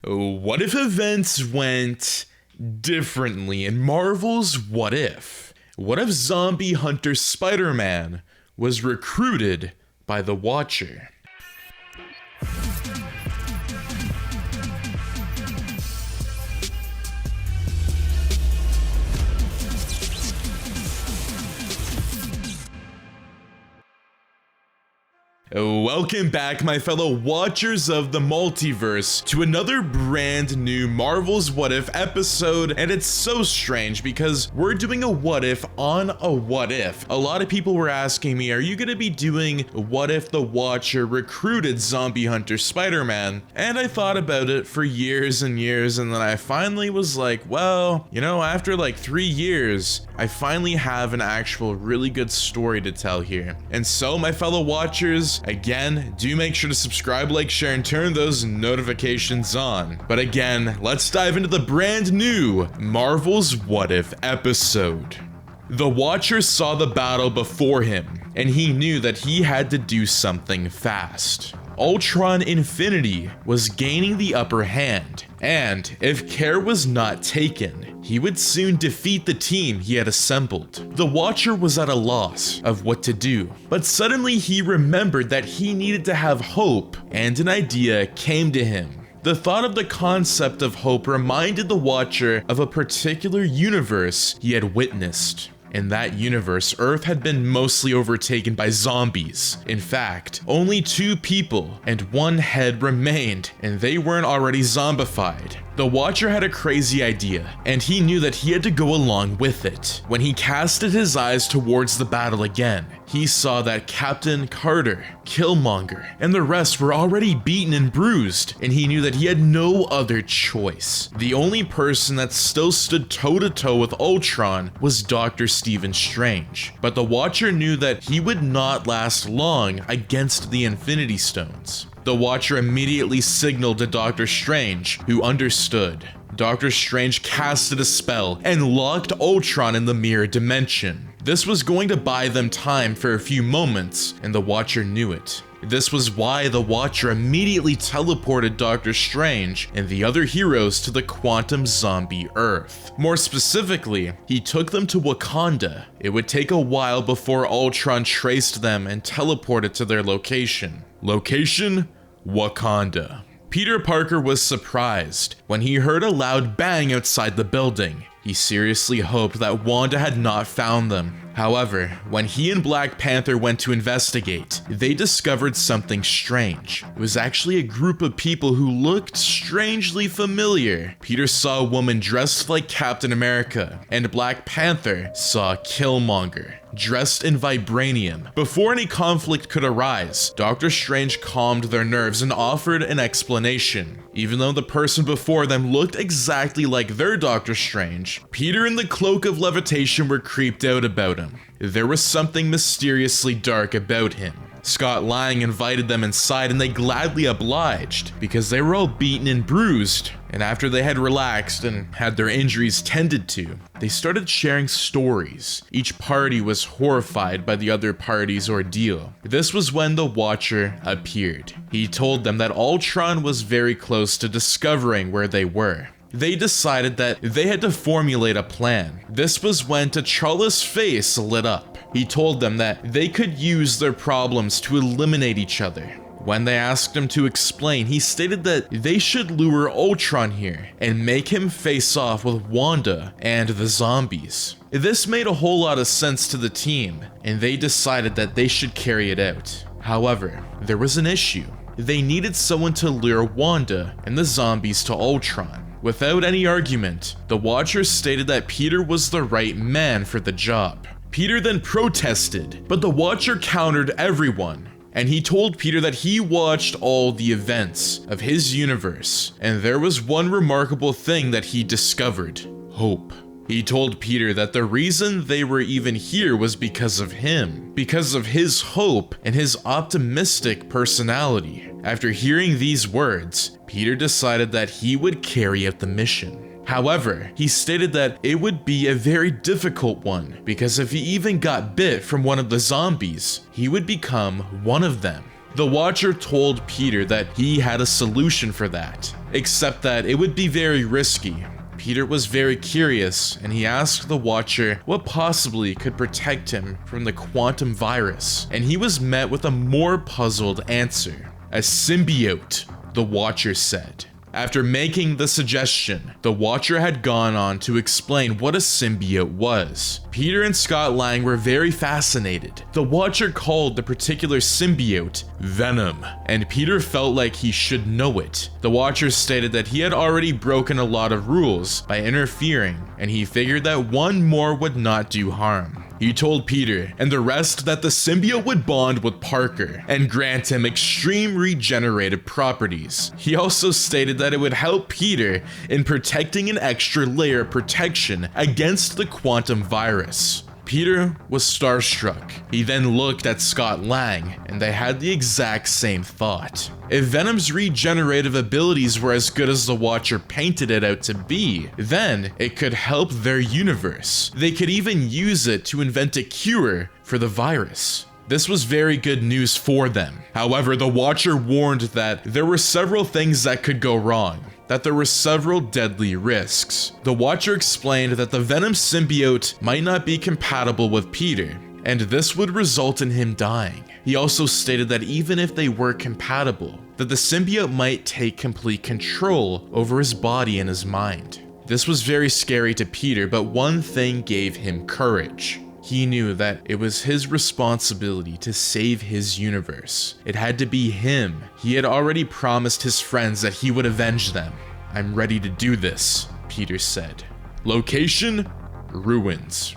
What if events went differently in Marvel's What If? What if zombie hunter Spider-Man was recruited by the Watcher? Welcome back, my fellow watchers of the multiverse, to another brand new Marvel's What If episode. And it's so strange because we're doing a what if on a what if. A lot of people were asking me, are you going to be doing what if the Watcher recruited zombie hunter Spider-Man? And I thought about it for years and years, and then I finally was like, well, you know, after like 3 years, I finally have an actual really good story to tell here. And so, my fellow watchers, again, do make sure to subscribe, like, share, and turn those notifications on. But again, let's dive into the brand new Marvel's What If episode. The Watcher saw the battle before him, and he knew that he had to do something fast. Ultron Infinity was gaining the upper hand, and if care was not taken, he would soon defeat the team he had assembled. The Watcher was at a loss of what to do, but suddenly he remembered that he needed to have hope, and an idea came to him. The thought of the concept of hope reminded the Watcher of a particular universe he had witnessed. In that universe, Earth had been mostly overtaken by zombies. In fact, only 2 people and 1 head remained, and they weren't already zombified. The Watcher had a crazy idea, and he knew that he had to go along with it. When he casted his eyes towards the battle again, he saw that Captain Carter, Killmonger, and the rest were already beaten and bruised, and he knew that he had no other choice. The only person that still stood toe-to-toe with Ultron was Dr. Stephen Strange, but the Watcher knew that he would not last long against the Infinity Stones. The Watcher immediately signaled to Dr. Strange, who understood. Dr. Strange casted a spell and locked Ultron in the mirror dimension. This was going to buy them time for a few moments, and the Watcher knew it. This was why the Watcher immediately teleported Dr. Strange and the other heroes to the quantum zombie Earth. More specifically, he took them to Wakanda. It would take a while before Ultron traced them and teleported to their location. Location? Wakanda. Peter Parker was surprised when he heard a loud bang outside the building. He seriously hoped that Wanda had not found them. However, when he and Black Panther went to investigate, they discovered something strange. It was actually a group of people who looked strangely familiar. Peter saw a woman dressed like Captain America, and Black Panther saw Killmonger, dressed in vibranium. Before any conflict could arise, Dr. Strange calmed their nerves and offered an explanation. Even though the person before them looked exactly like their Dr. Strange, Peter and the Cloak of Levitation were creeped out about him. There was something mysteriously dark about him. Scott Lang invited them inside, and they gladly obliged because they were all beaten and bruised. And after they had relaxed and had their injuries tended to, they started sharing stories. Each party was horrified by the other party's ordeal. This was when the Watcher appeared. He told them that Ultron was very close to discovering where they were. They decided that they had to formulate a plan. This was when T'Challa's face lit up. He told them that they could use their problems to eliminate each other. When they asked him to explain, he stated that they should lure Ultron here and make him face off with Wanda and the zombies. This made a whole lot of sense to the team, and they decided that they should carry it out. However, there was an issue. They needed someone to lure Wanda and the zombies to Ultron. Without any argument, the Watcher stated that Peter was the right man for the job. Peter then protested, but the Watcher countered everyone, and he told Peter that he watched all the events of his universe, and there was one remarkable thing that he discovered: hope. He told Peter that the reason they were even here was because of him, because of his hope and his optimistic personality. After hearing these words, Peter decided that he would carry out the mission. However, he stated that it would be a very difficult one, because if he even got bit from one of the zombies, he would become one of them. The Watcher told Peter that he had a solution for that, except that it would be very risky. Peter was very curious, and he asked the Watcher what possibly could protect him from the quantum virus, and he was met with a more puzzled answer. A symbiote, the Watcher said. After making the suggestion, the Watcher had gone on to explain what a symbiote was. Peter and Scott Lang were very fascinated. The Watcher called the particular symbiote Venom, and Peter felt like he should know it. The Watcher stated that he had already broken a lot of rules by interfering, and he figured that one more would not do harm. He told Peter and the rest that the symbiote would bond with Parker and grant him extreme regenerative properties. He also stated that it would help Peter in protecting an extra layer of protection against the quantum virus. Peter was starstruck. He then looked at Scott Lang, and they had the exact same thought. If Venom's regenerative abilities were as good as the Watcher painted it out to be, then it could help their universe. They could even use it to invent a cure for the virus. This was very good news for them. However, the Watcher warned that there were several things that could go wrong, that there were several deadly risks. The Watcher explained that the Venom symbiote might not be compatible with Peter, and this would result in him dying. He also stated that even if they were compatible, that the symbiote might take complete control over his body and his mind. This was very scary to Peter, but one thing gave him courage. He knew that it was his responsibility to save his universe. It had to be him. He had already promised his friends that he would avenge them. "I'm ready to do this," Peter said. Location: ruins.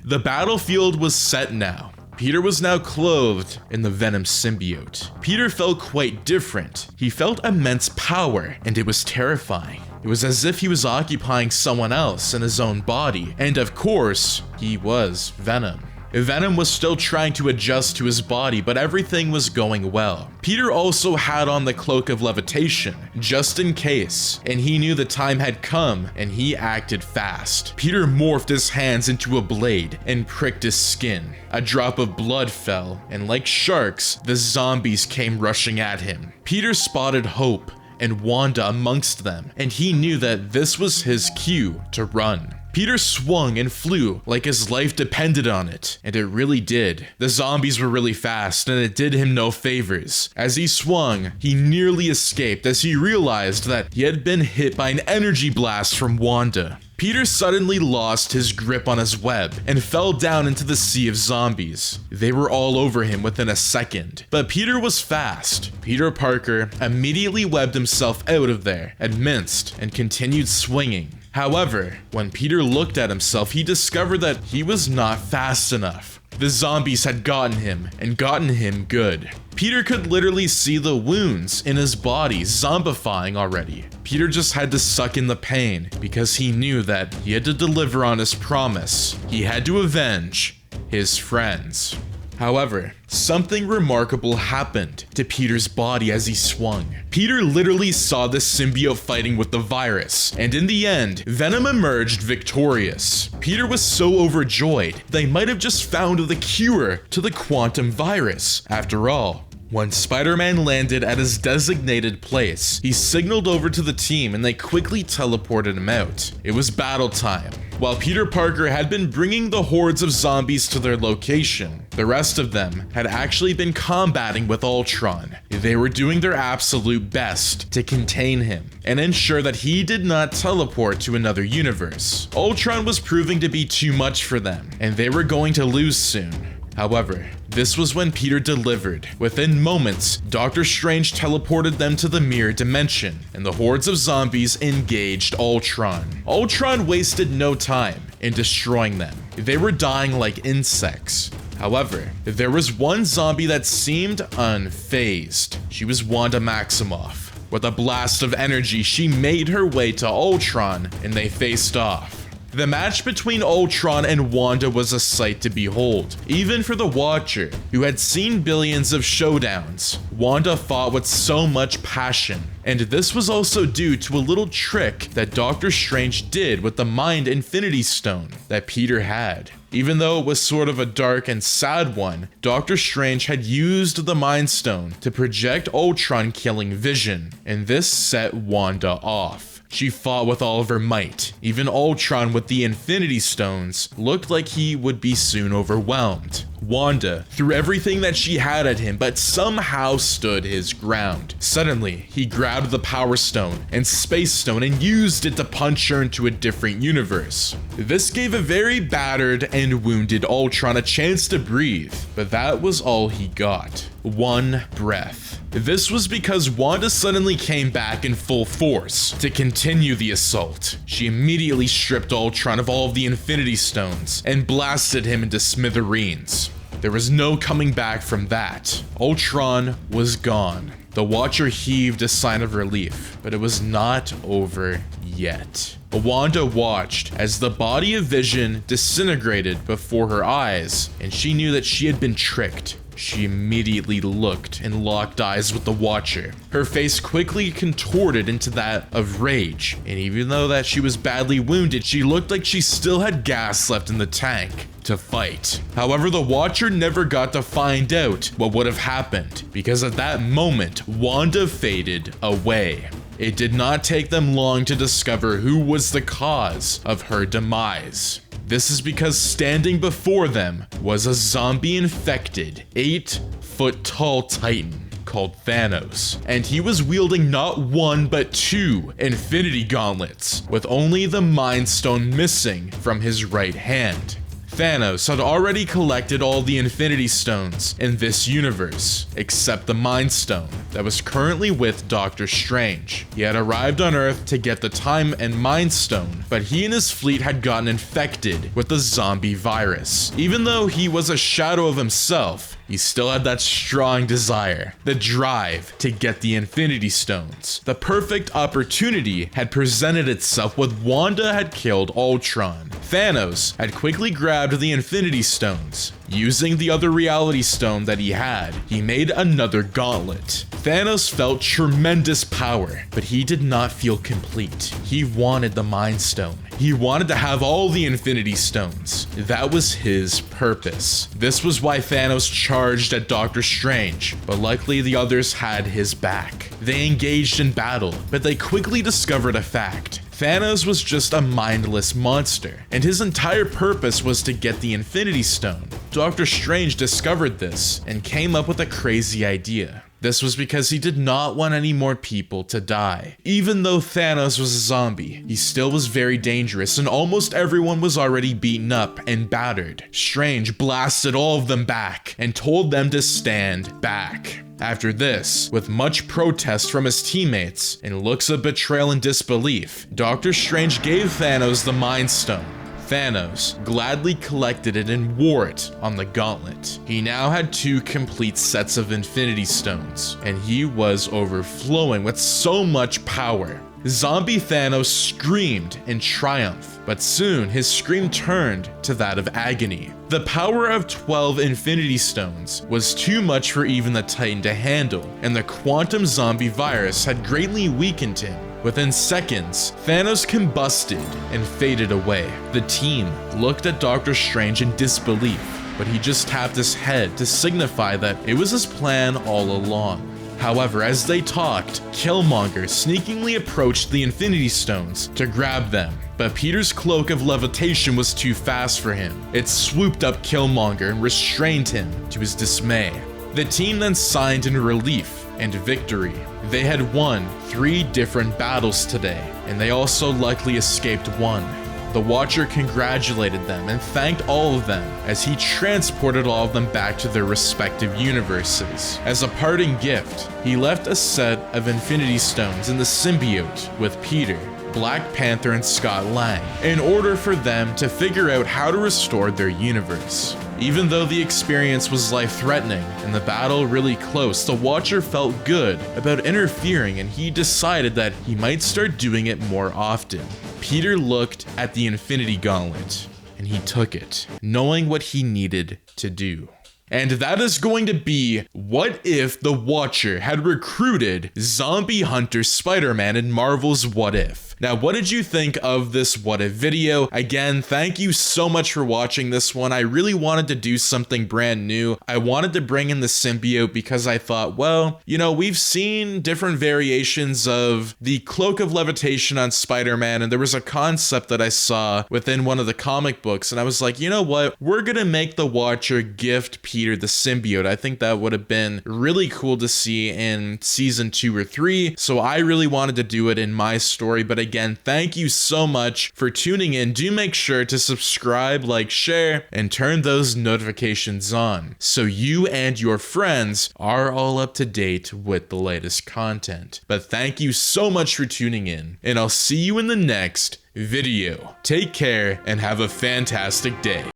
The battlefield was set now. Peter was now clothed in the Venom symbiote. Peter felt quite different. He felt immense power, and it was terrifying. It was as if he was occupying someone else in his own body, and of course, he was Venom. Venom was still trying to adjust to his body, but everything was going well. Peter also had on the cloak of levitation, just in case, and he knew the time had come, and he acted fast. Peter morphed his hands into a blade and pricked his skin. A drop of blood fell, and like sharks, the zombies came rushing at him. Peter spotted Hope and Wanda amongst them, and he knew that this was his cue to run. Peter swung and flew like his life depended on it, and it really did. The zombies were really fast, and it did him no favors. As he swung, he nearly escaped as he realized that he had been hit by an energy blast from Wanda. Peter suddenly lost his grip on his web and fell down into the sea of zombies. They were all over him within a second, but Peter was fast. Peter Parker immediately webbed himself out of there and minced and continued swinging. However, when Peter looked at himself, he discovered that he was not fast enough. The zombies had gotten him, and gotten him good. Peter could literally see the wounds in his body zombifying already. Peter just had to suck in the pain because he knew that he had to deliver on his promise. He had to avenge his friends. However, something remarkable happened to Peter's body as he swung. Peter literally saw the symbiote fighting with the virus, and in the end, Venom emerged victorious. Peter was so overjoyed, they might have just found the cure to the quantum virus. After all, when Spider-Man landed at his designated place, he signaled over to the team and they quickly teleported him out. It was battle time. While Peter Parker had been bringing the hordes of zombies to their location, the rest of them had actually been combating with Ultron. They were doing their absolute best to contain him and ensure that he did not teleport to another universe. Ultron was proving to be too much for them, and they were going to lose soon. However, this was when Peter delivered. Within moments, Doctor Strange teleported them to the mirror dimension, and the hordes of zombies engaged Ultron. Ultron wasted no time in destroying them. They were dying like insects. However, there was one zombie that seemed unfazed. She was Wanda Maximoff. With a blast of energy, she made her way to Ultron, and they faced off. The match between Ultron and Wanda was a sight to behold, even for the Watcher, who had seen billions of showdowns. Wanda fought with so much passion, and this was also due to a little trick that Doctor Strange did with the Mind Infinity Stone that Peter had. Even though it was sort of a dark and sad one, Doctor Strange had used the Mind Stone to project Ultron killing Vision, and this set Wanda off. She fought with all of her might. Even Ultron with the Infinity Stones looked like he would be soon overwhelmed. Wanda threw everything that she had at him, but somehow stood his ground. Suddenly, he grabbed the Power Stone and Space Stone and used it to punch her into a different universe. This gave a very battered and wounded Ultron a chance to breathe, but that was all he got. One breath. This was because Wanda suddenly came back in full force to continue the assault. She immediately stripped Ultron of all of the Infinity Stones and blasted him into smithereens. There was no coming back from that. Ultron was gone. The Watcher heaved a sign of relief, but it was not over yet. Wanda watched as the body of Vision disintegrated before her eyes, and she knew that she had been tricked. She immediately looked and locked eyes with the Watcher. Her face quickly contorted into that of rage, and even though that she was badly wounded, she looked like she still had gas left in the tank to fight. However, the Watcher never got to find out what would have happened, because at that moment, Wanda faded away. It did not take them long to discover who was the cause of her demise. This is because standing before them was a zombie-infected, 8-foot-tall titan called Thanos, and he was wielding not one but two Infinity Gauntlets, with only the Mind Stone missing from his right hand. Thanos had already collected all the Infinity Stones in this universe, except the Mind Stone that was currently with Doctor Strange. He had arrived on Earth to get the Time and Mind Stone, but he and his fleet had gotten infected with the zombie virus. Even though he was a shadow of himself, he still had that strong desire, the drive to get the Infinity Stones. The perfect opportunity had presented itself when Wanda had killed Ultron. Thanos had quickly grabbed the Infinity Stones. Using the other reality stone that he had, he made another gauntlet. Thanos felt tremendous power, but he did not feel complete. He wanted the Mind Stone. He wanted to have all the Infinity Stones. That was his purpose. This was why Thanos charged at Doctor Strange, but luckily the others had his back. They engaged in battle, but they quickly discovered a fact. Thanos was just a mindless monster, and his entire purpose was to get the Infinity Stone. Doctor Strange discovered this and came up with a crazy idea. This was because he did not want any more people to die. Even though Thanos was a zombie, he still was very dangerous, and almost everyone was already beaten up and battered. Strange blasted all of them back and told them to stand back. After this, with much protest from his teammates and looks of betrayal and disbelief, Doctor Strange gave Thanos the Mind Stone. Thanos gladly collected it and wore it on the gauntlet. He now had 2 complete sets of Infinity Stones, and he was overflowing with so much power. Zombie Thanos screamed in triumph, but soon his scream turned to that of agony. The power of 12 Infinity Stones was too much for even the Titan to handle, and the quantum zombie virus had greatly weakened him. Within seconds, Thanos combusted and faded away. The team looked at Doctor Strange in disbelief, but he just tapped his head to signify that it was his plan all along. However, as they talked, Killmonger sneakingly approached the Infinity Stones to grab them, but Peter's cloak of levitation was too fast for him. It swooped up Killmonger and restrained him to his dismay. The team then signed in relief and victory. They had won 3 different battles today, and they also luckily escaped one. The Watcher congratulated them and thanked all of them as he transported all of them back to their respective universes. As a parting gift, he left a set of Infinity Stones in the symbiote with Peter, Black Panther, and Scott Lang in order for them to figure out how to restore their universe. Even though the experience was life-threatening and the battle really close, the Watcher felt good about interfering, and he decided that he might start doing it more often. Peter looked at the Infinity Gauntlet and he took it, knowing what he needed to do. And that is going to be what if the Watcher had recruited Zombie Hunter Spider-Man in Marvel's What If. Now, what did you think of this What If video? Again, thank you so much for watching this one. I really wanted to do something brand new. I wanted to bring in the symbiote because I thought, well, you know, we've seen different variations of the cloak of levitation on Spider-Man, and there was a concept that I saw within one of the comic books, and I was like, you know what? We're gonna make the Watcher gift Peter the symbiote. I think that would have been really cool to see in season 2 or 3, so I really wanted to do it in my story. But again, thank you so much for tuning in. Do make sure to subscribe, like, share, and turn those notifications on so you and your friends are all up to date with the latest content. But thank you so much for tuning in, and I'll see you in the next video. Take care and have a fantastic day.